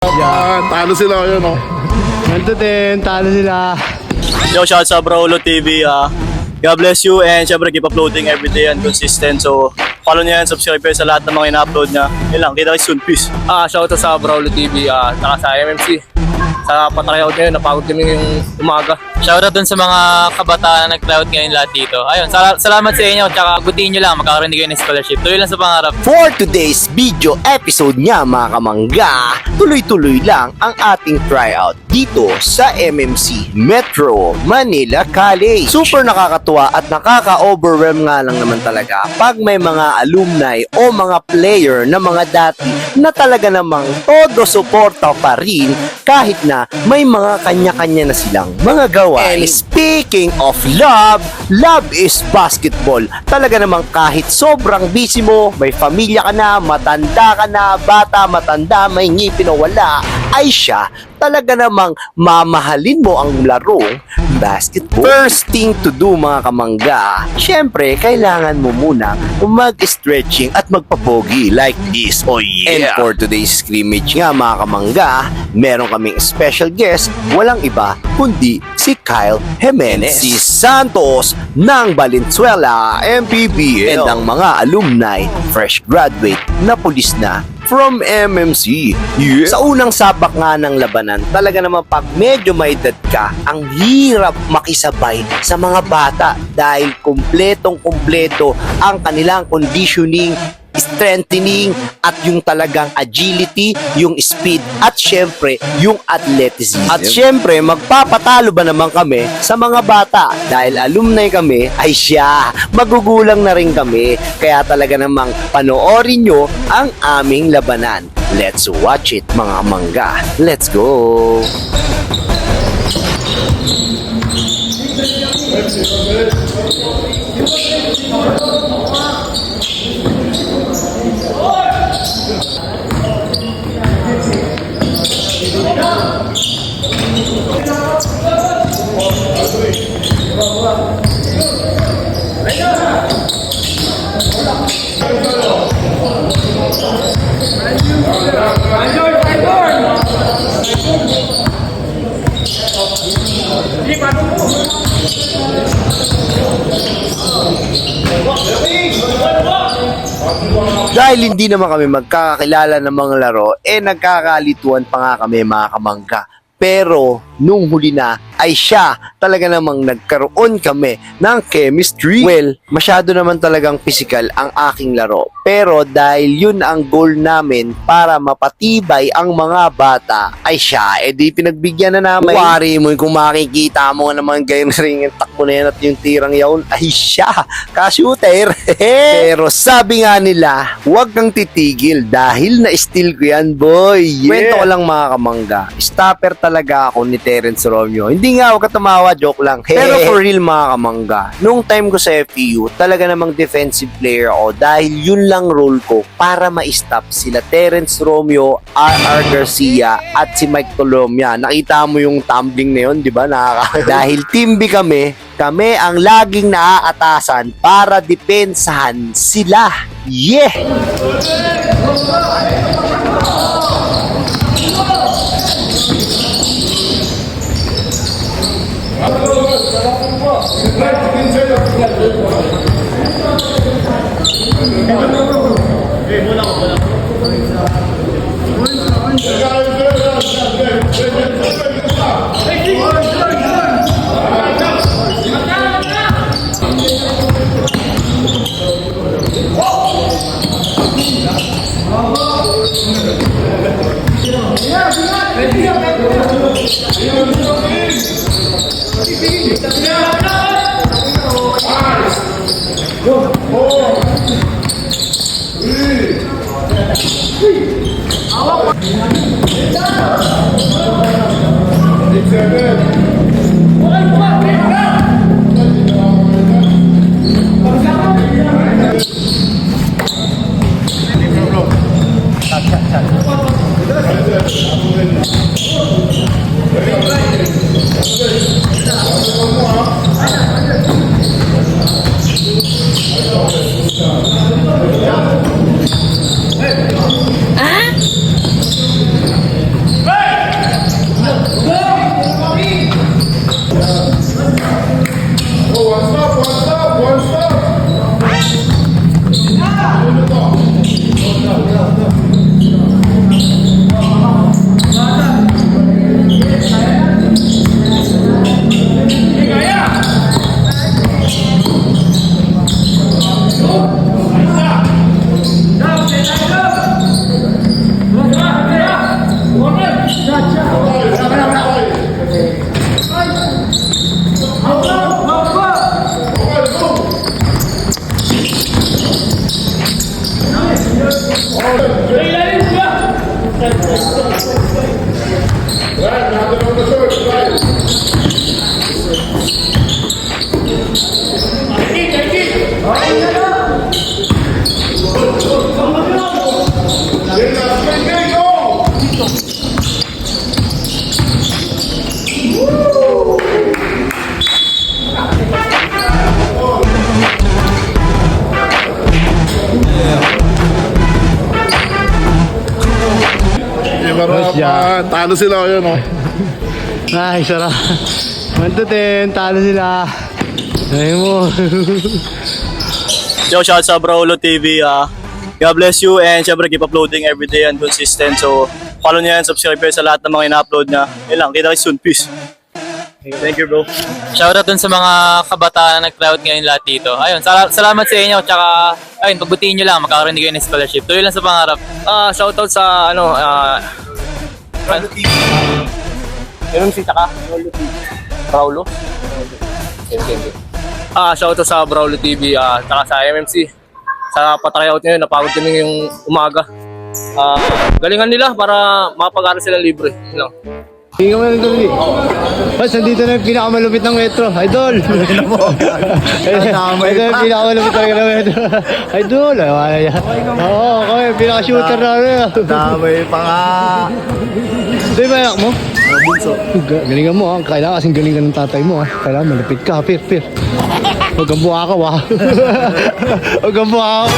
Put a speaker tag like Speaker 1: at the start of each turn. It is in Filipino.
Speaker 1: Yan, talo sila ngayon, no?
Speaker 2: Ganito din, talo sila.
Speaker 3: Yo, shout sa Braulo TV. God bless you and syempre keep uploading everyday and consistent. So, follow niya yan, subscribe kayo sa lahat ng mga ina-upload niya. Yun lang, kita kayo soon. Peace.
Speaker 4: Shout out sa Braulo TV, saka sa MMC. Sa pa-tryout ngayon, napagod kami yung umaga.
Speaker 5: Shoutout dun sa mga kabataan na nag-tryout ngayon lahat dito. Ayun, salamat sa inyo. Tsaka gutihin nyo lang, magkakaroon kayo ng scholarship. Tuloy lang sa pangarap.
Speaker 6: For today's video episode nga mga kamangga, tuloy-tuloy lang ang ating tryout dito sa MMC Metro Manila College. Super nakakatuwa at nakaka-overwhelm nga lang naman talaga pag may mga alumni o mga player na mga dati na talaga namang todo suporta pa rin kahit na may mga kanya-kanya na silang mga gawain. And speaking of love, love is basketball. Talaga namang kahit sobrang busy mo, may pamilya ka na, matanda ka na, bata, matanda, may ngipin o wala, ay siya talaga namang mamahalin mo ang larong basketball. First thing to do mga kamangga, syempre kailangan mo muna mag-stretching at magpapogi like this. Oh yeah! And for today's scrimmage nga mga kamangga, meron kaming special guest, walang iba kundi si Kyle Jimenez, si Santos ng Valenzuela MPBL, and ang mga alumni, fresh graduate na pulis na from MMC. Yeah. Sa unang sapak nga ng labanan, talaga naman pag medyo may edad ka, ang hirap makisabay sa mga bata dahil kumpletong-kumpleto ang kanilang conditioning, strengthening at yung talagang agility, yung speed at syempre yung athleticism. At syempre magpapatalo ba naman kami sa mga bata dahil alumni kami ay siya, magugulang na rin kami, kaya talaga namang panoorin nyo ang aming labanan. Let's watch it mga mangga. Let's go! Dahil hindi naman kami magkakakilala ng mga laro, nagkakalituan pa nga kami mga kamangga. Pero nung huli na ay siya talaga namang nagkaroon kami ng chemistry. Well, masyado naman talagang physical ang aking laro. Pero dahil yun ang goal namin para mapatibay ang mga bata, ay siya, di pinagbigyan na namin. Wari mo kung makikita mo naman gayon rin yung takbo na yan at yung tirang yaon, ay siya, ka-shooter. Pero sabi nga nila, huwag kang titigil dahil na-steal ko yan, boy. Yeah. Kwento ko lang mga kamangga, stopper talaga ako ni Terence Romeo. Hindi nga, huwag ka tumawa, joke lang. Pero for real mga kamangga, nung time ko sa FEU, talaga namang defensive player ako dahil yun lang role ko para ma-stop sila Terence Romeo, R.R. Garcia at si Mike Tolomia. Nakita mo yung tumbling na yun, di ba? Dahil team B kami ang laging naaatasan para depensahan sila. Yeah!
Speaker 1: Sarap
Speaker 2: Masya.
Speaker 1: Talo sila ngayon, no?
Speaker 2: Ay, sarap. 1 to 10, talo sila. Ay mo.
Speaker 3: Yo, shout sa Brawlo TV. God bless you and syempre keep uploading everyday and consistent. So, follow niyo yan, subscribe kayo sa lahat ng mga ina-upload niya. Yun lang, kita kayo soon. Peace. Thank you, bro.
Speaker 5: Shoutout dun sa mga kabataan na nag-crowd ngayon lahat dito. Ayun, salamat sa inyo. Tsaka, ayun, pagbutihin nyo lang, magkakaroon din kayo ng scholarship. Tuloy lang sa pangarap.
Speaker 4: Shoutout sa MMC tsaka Brawlo. Shoutout sa Brawlo TV tsaka sa MMC. Sa pa-tryout ngayon, napagod kami yung umaga. Galingan nila para makapag-aral sila libre. Yun lang.
Speaker 2: Hindi ka man ito. Bas, nandito na yung pinakamalupit ng metro. Idol! Idol, yung pinakamalupit ng metro. Idol! Ay, wala yan. Oo, kami, pinaka-shooter na rin.
Speaker 6: Damay pa nga.
Speaker 2: Ito yung anak mo? Bunso. Galingan mo, ha? Kailangan kasing galingan ng tatay mo, ha? Kailangan malupit ka, Pir. Huwag kang buha ka, ha? Huwag kang buha ka.